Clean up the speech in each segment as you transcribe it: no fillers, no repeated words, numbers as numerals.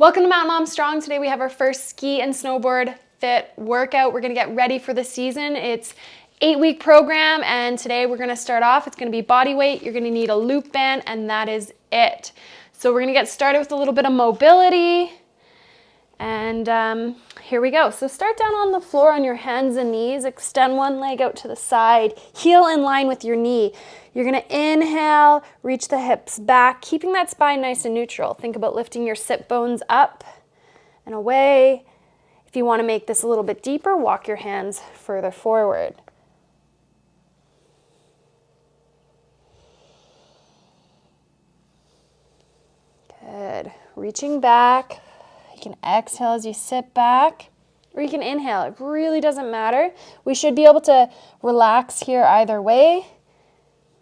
Welcome to Mountain Mom Strong. Today we have our first ski and snowboard fit workout. We're gonna get ready for the season. It's 8-week program, and today we're gonna start off. It's gonna be body weight. You're gonna need a loop band, and that is it. So we're gonna get started with a little bit of mobility. And here we go. So start down on the floor on your hands and knees. Extend one leg out to the side. Heel in line with your knee. You're gonna inhale, reach the hips back, keeping that spine nice and neutral. Think about lifting your sit bones up and away. If you wanna make this a little bit deeper, walk your hands further forward. Good. Reaching back. You can exhale as you sit back, or you can inhale. It really doesn't matter. We should be able to relax here either way,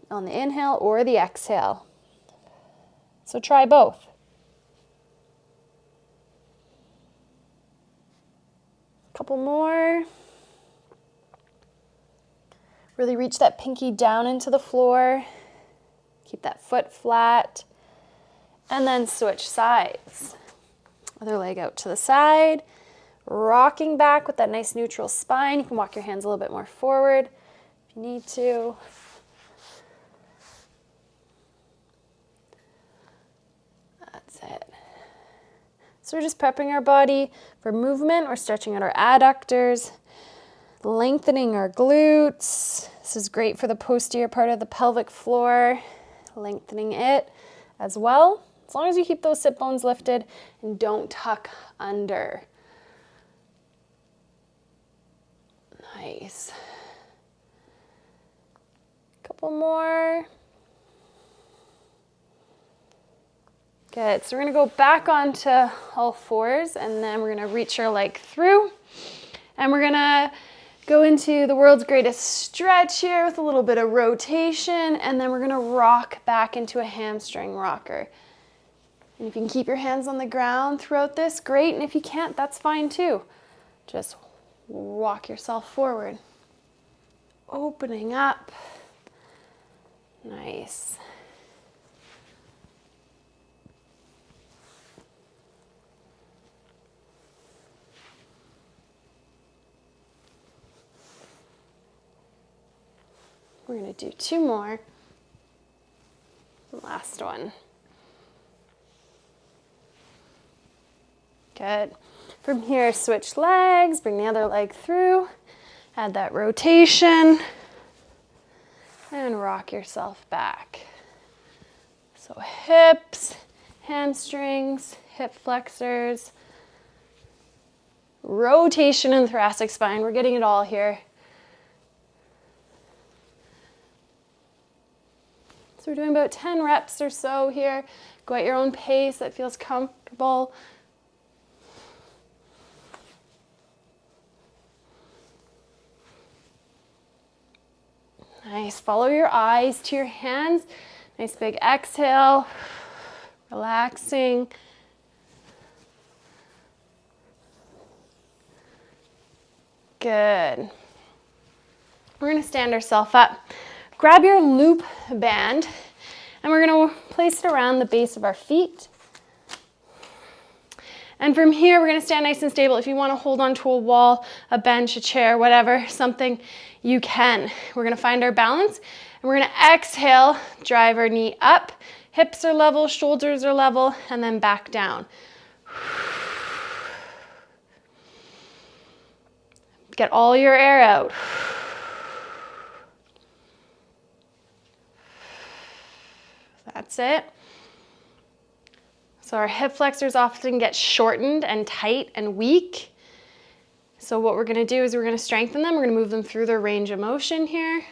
on the inhale or the exhale. So try both. Couple more. Really reach that pinky down into the floor. Keep that foot flat. And then switch sides. Other leg out to the side. Rocking back with that nice neutral spine. You can walk your hands a little bit more forward if you need to. That's it. So we're just prepping our body for movement. We're stretching out our adductors, lengthening our glutes. This is great for the posterior part of the pelvic floor, lengthening it as well. As long as you keep those sit bones lifted and don't tuck under. Nice. Couple more. Good. So we're going to go back onto all fours, and then we're going to reach our leg through. And we're going to go into the world's greatest stretch here with a little bit of rotation, and then we're going to rock back into a hamstring rocker. And if you can keep your hands on the ground throughout this, great. And if you can't, that's fine too. Just walk yourself forward. Opening up. Nice. We're going to do 2 more. Last one. Good. From here, switch legs, bring the other leg through, add that rotation, and rock yourself back. So hips, hamstrings, hip flexors, rotation in the thoracic spine. We're getting it all here. So we're doing about 10 reps or so here. Go at your own pace that feels comfortable. Nice. Follow your eyes to your hands. Nice big exhale. Relaxing. Good. We're going to stand ourselves up. Grab your loop band, and we're going to place it around the base of our feet. And from here, we're going to stand nice and stable. If you want to hold onto a wall, a bench, a chair, whatever, something, you can. We're going to find our balance, and we're going to exhale, drive our knee up. Hips are level, shoulders are level, and then back down. Get all your air out. That's it. So our hip flexors often get shortened and tight and weak. So what we're going to do is we're going to strengthen them. We're going to move them through their range of motion here.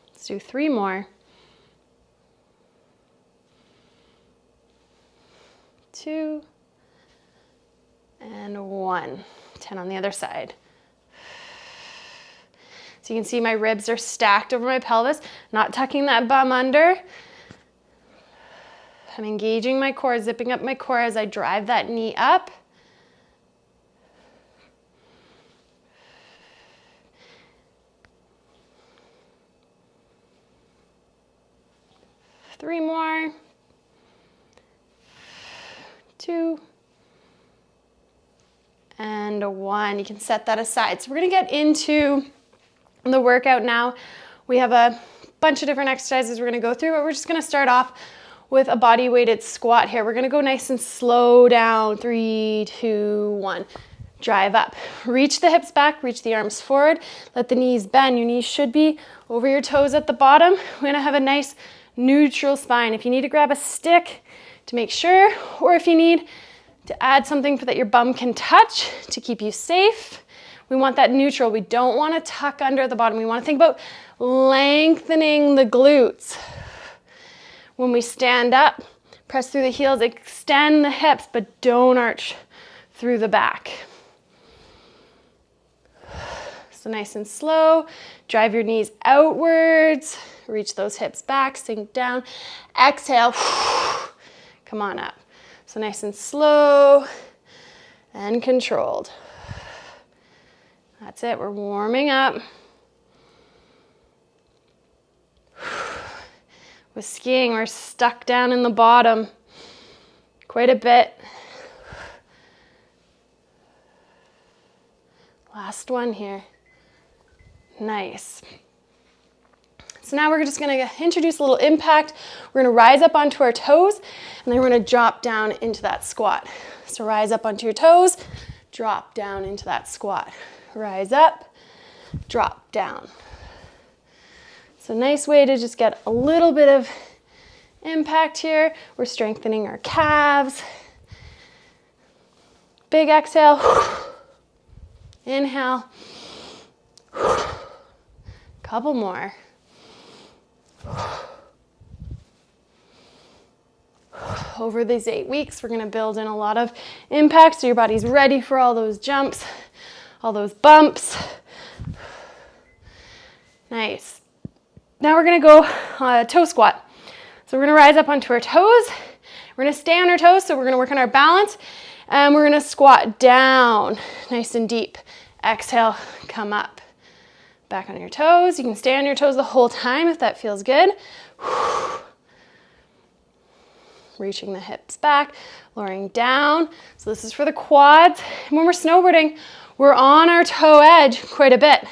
Let's do 3 more. 2 and 1. 10 on the other side. So you can see my ribs are stacked over my pelvis, not tucking that bum under. I'm engaging my core, zipping up my core as I drive that knee up. Three more. 2, and 1. You can set that aside. So we're gonna get into the workout now. We have a bunch of different exercises we're gonna go through, but we're just gonna start off with a body weighted squat here. We're gonna go nice and slow down. 3, 2, 1. Drive up. Reach the hips back, reach the arms forward. Let the knees bend. Your knees should be over your toes at the bottom. We're gonna have a nice neutral spine. If you need to grab a stick to make sure, or if you need to add something that your bum can touch to keep you safe, we want that neutral. We don't want to tuck under at the bottom. We want to think about lengthening the glutes. When we stand up, press through the heels, extend the hips, but don't arch through the back. So nice and slow, drive your knees outwards, reach those hips back, sink down, exhale, come on up. So nice and slow and controlled. That's it, we're warming up. With skiing, we're stuck down in the bottom quite a bit. Last one here. Nice. So now we're just gonna introduce a little impact. We're gonna rise up onto our toes, and then we're gonna drop down into that squat. So rise up onto your toes, drop down into that squat. Rise up, drop down. So nice way to just get a little bit of impact here. We're strengthening our calves. Big exhale. Inhale. Couple more. Over these 8 weeks, we're gonna build in a lot of impact so your body's ready for all those jumps, all those bumps. Nice. Now we're gonna go toe squat. So we're gonna rise up onto our toes. We're gonna stay on our toes, so we're gonna work on our balance, and we're gonna squat down, nice and deep. Exhale, come up. Back on your toes. You can stay on your toes the whole time if that feels good. Reaching the hips back, lowering down. So this is for the quads. And when we're snowboarding, we're on our toe edge quite a bit.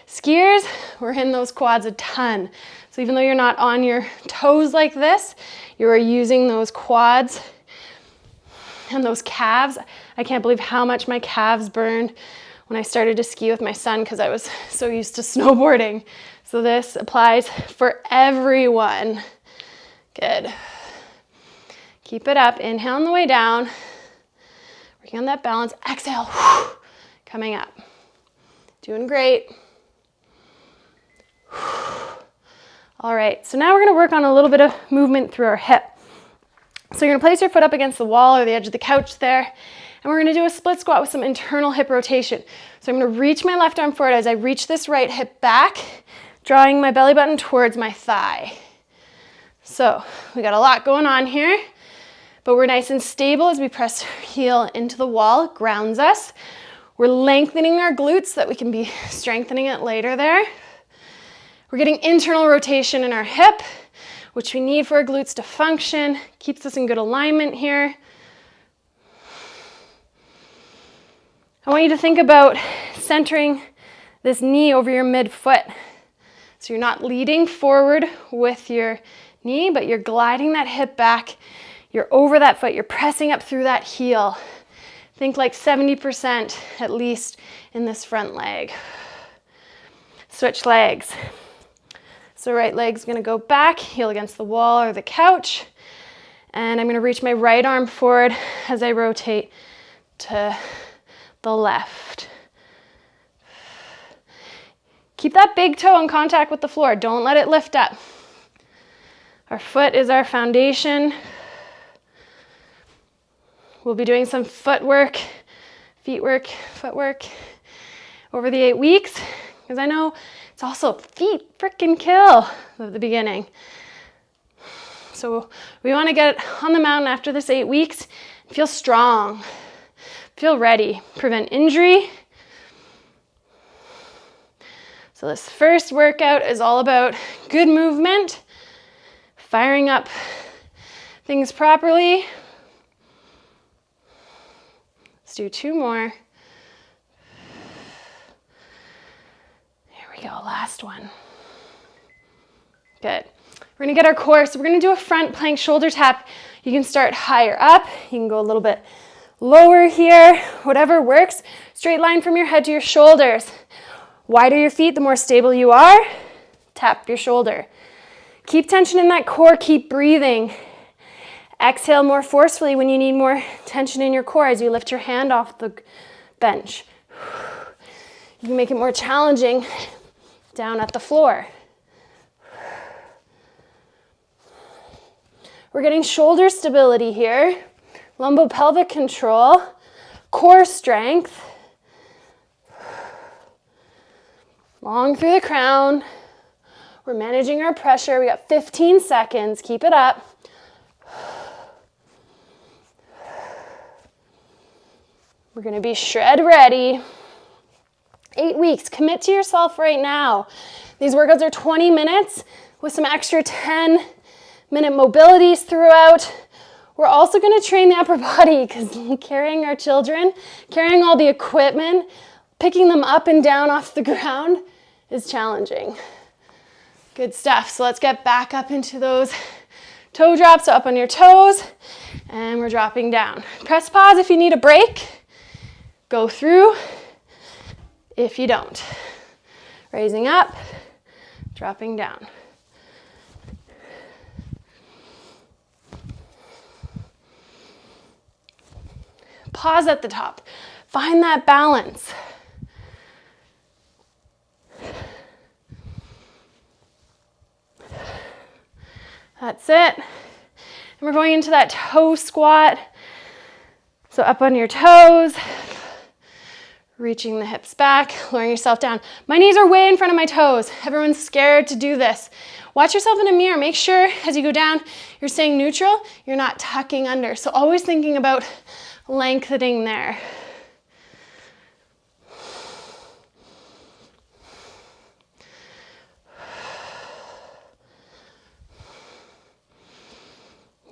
Skiers, we're in those quads a ton. So even though you're not on your toes like this, you are using those quads and those calves. I can't believe how much my calves burned when I started to ski with my son because I was so used to snowboarding. So this applies for everyone. Good. Keep it up. Inhale on the way down. Working on that balance. Exhale. Coming up. Doing great. All right, so now we're gonna work on a little bit of movement through our hip. So you're gonna place your foot up against the wall or the edge of the couch there, and we're gonna do a split squat with some internal hip rotation. So I'm gonna reach my left arm forward as I reach this right hip back, drawing my belly button towards my thigh. So we got a lot going on here, but we're nice and stable as we press our heel into the wall, it grounds us. We're lengthening our glutes so that we can be strengthening it later there. We're getting internal rotation in our hip, which we need for our glutes to function, keeps us in good alignment here. I want you to think about centering this knee over your midfoot. So you're not leading forward with your knee, but you're gliding that hip back. You're over that foot, you're pressing up through that heel. Think like 70% at least in this front leg. Switch legs. So right leg's gonna go back, heel against the wall or the couch. And I'm gonna reach my right arm forward as I rotate to the left. Keep that big toe in contact with the floor. Don't let it lift up. Our foot is our foundation. We'll be doing some footwork, footwork over the 8 weeks, because I know it's also feet frickin' kill at the beginning. So we want to get on the mountain after this 8 weeks, feel strong, feel ready, prevent injury. So this first workout is all about good movement, firing up things properly. Let's do 2 more. Here we go, last one. Good. We're gonna get our core, so we're gonna do a front plank shoulder tap. You can start higher up, you can go a little bit lower here, whatever works. Straight line from your head to your shoulders. Wider your feet, the more stable you are. Tap your shoulder. Keep tension in that core, keep breathing. Exhale more forcefully when you need more tension in your core as you lift your hand off the bench. You can make it more challenging down at the floor. We're getting shoulder stability here, lumbopelvic control, core strength. Long through the crown. We're managing our pressure. We got 15 seconds. Keep it up. We're going to be shred ready. 8 weeks. Commit to yourself right now. These workouts are 20 minutes with some extra 10-minute mobilities throughout. We're also going to train the upper body because carrying our children, carrying all the equipment, picking them up and down off the ground is challenging. Good stuff. So let's get back up into those toe drops, so up on your toes, and we're dropping down. Press pause if you need a break. Go through if you don't. Raising up, dropping down. Pause at the top. Find that balance. That's it. And we're going into that toe squat. So up on your toes, reaching the hips back, lowering yourself down. My knees are way in front of my toes. Everyone's scared to do this. Watch yourself in a mirror. Make sure as you go down, you're staying neutral. You're not tucking under. So always thinking about lengthening there.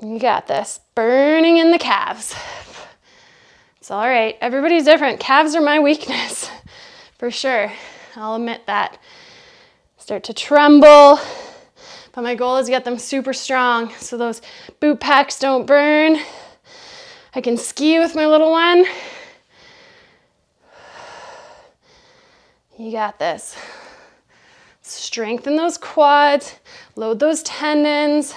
You got this. Burning in the calves. It's all right. Everybody's different. Calves are my weakness, for sure. I'll admit that. Start to tremble, but my goal is to get them super strong so those boot pecs don't burn. I can ski with my little one. You got this. Strengthen those quads, load those tendons.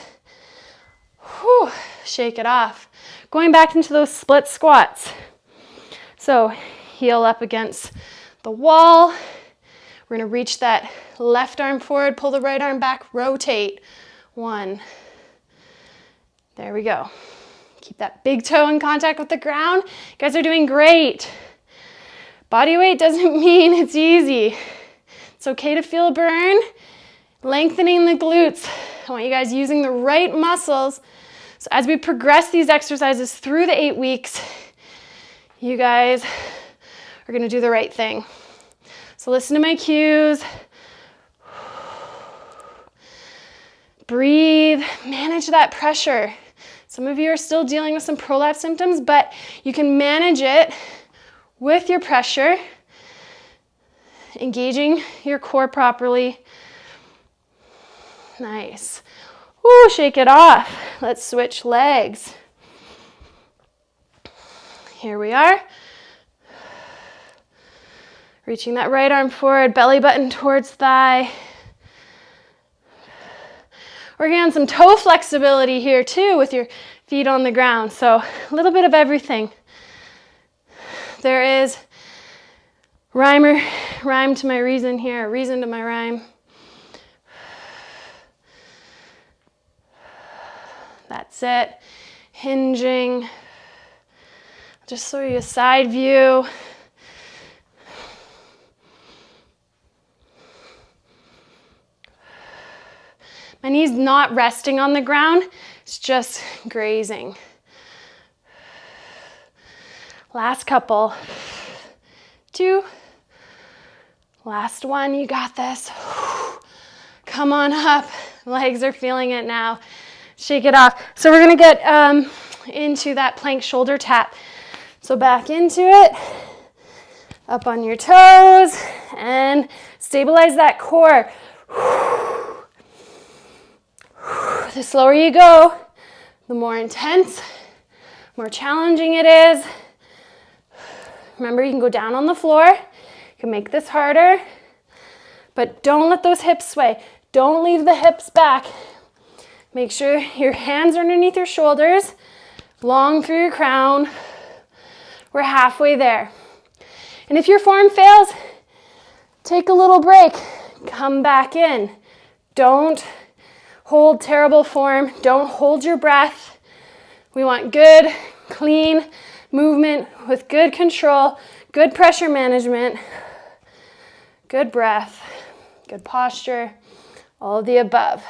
Whew, shake it off. Going back into those split squats. So heel up against the wall. We're gonna reach that left arm forward, pull the right arm back, rotate. 1. There we go. Keep that big toe in contact with the ground. You guys are doing great. Body weight doesn't mean it's easy. It's okay to feel a burn. Lengthening the glutes. I want you guys using the right muscles. So as we progress these exercises through the 8 weeks, you guys are gonna do the right thing. So listen to my cues. Breathe, manage that pressure. Some of you are still dealing with some prolapse symptoms, but you can manage it with your pressure, engaging your core properly. Nice. Ooh, shake it off. Let's switch legs. Here we are. Reaching that right arm forward, belly button towards thigh. Working on some toe flexibility here too with your feet on the ground. So a little bit of everything. There is rhyme to my reason here, reason to my rhyme. That's it. Hinging. Just show you a side view. My knee's not resting on the ground, it's just grazing. Last couple. 2. Last one, you got this. Come on up. Legs are feeling it now. Shake it off. So we're gonna get into that plank shoulder tap. So back into it, up on your toes, and stabilize that core. The slower you go, the more intense, more challenging it is. Remember, you can go down on the floor. You can make this harder, but don't let those hips sway. Don't leave the hips back. Make sure your hands are underneath your shoulders, long through your crown. We're halfway there. And if your form fails, take a little break. Come back in. Don't hold terrible form. Don't hold your breath. We want good, clean movement with good control, good pressure management, good breath, good posture, all of the above.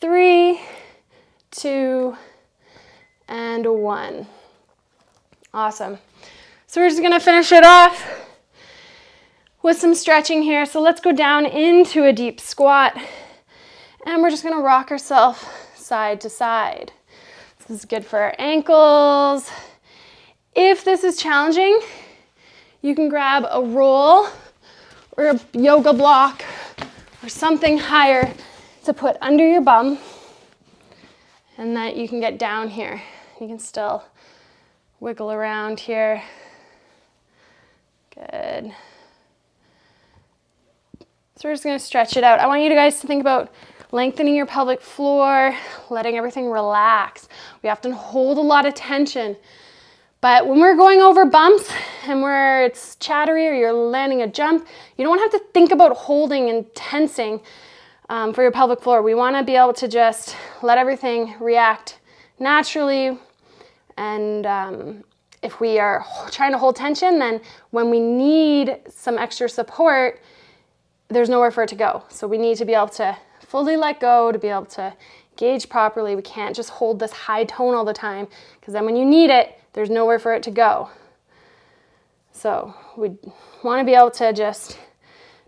3, 2, and 1. Awesome. So we're just gonna finish it off with some stretching here. So let's go down into a deep squat, and we're just gonna rock ourselves side to side. This is good for our ankles. If this is challenging, you can grab a roll or a yoga block or something higher to put under your bum, and that you can get down here. You can still wiggle around here. Good. So we're just gonna stretch it out. I want you guys to think about lengthening your pelvic floor, letting everything relax. We often hold a lot of tension, but when we're going over bumps and where it's chattery or you're landing a jump, you don't have to think about holding and tensing for your pelvic floor. We want to be able to just let everything react naturally. And if we are trying to hold tension, then when we need some extra support, there's nowhere for it to go. So we need to be able to fully let go, to be able to gauge properly. We can't just hold this high tone all the time, because then when you need it, there's nowhere for it to go. So we want to be able to just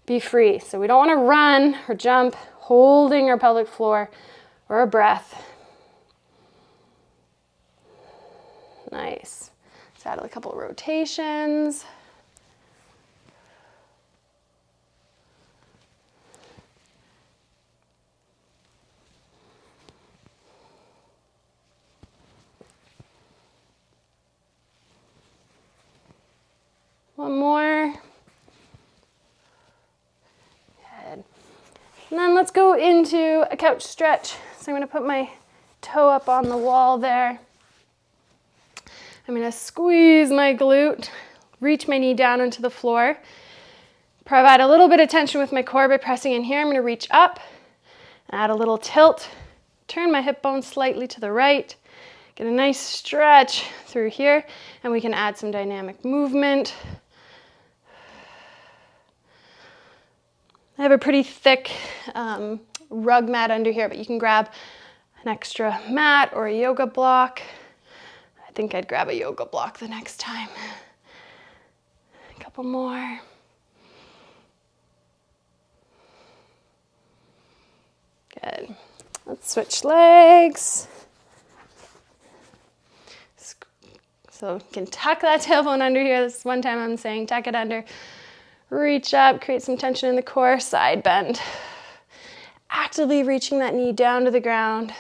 be free. So we don't want to run or jump holding our pelvic floor or our breath. Nice. Let's add a couple of rotations. One more. Good. And then let's go into a couch stretch. So I'm going to put my toe up on the wall there. I'm going to squeeze my glute, reach my knee down into the floor, provide a little bit of tension with my core by pressing in here. I'm going to reach up, add a little tilt, turn my hip bone slightly to the right, get a nice stretch through here, and we can add some dynamic movement. I have a pretty thick rug mat under here, but you can grab an extra mat or a yoga block. I think I'd grab a yoga block the next time. A couple more. Good. Let's switch legs. So you can tuck that tailbone under here. This is one time I'm saying tuck it under. Reach up, create some tension in the core, side bend. Actively reaching that knee down to the ground.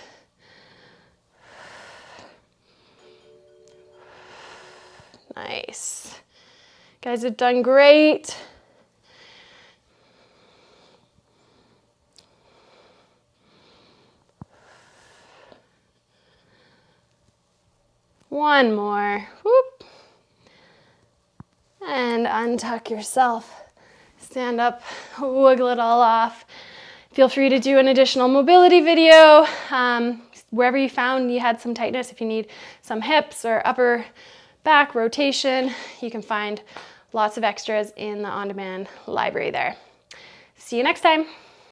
Nice. You guys have done great. One more. Whoop. And untuck yourself. Stand up, wiggle it all off. Feel free to do an additional mobility video wherever you found you had some tightness. If you need some hips or upper back rotation, you can find lots of extras in the on-demand library there. See you next time.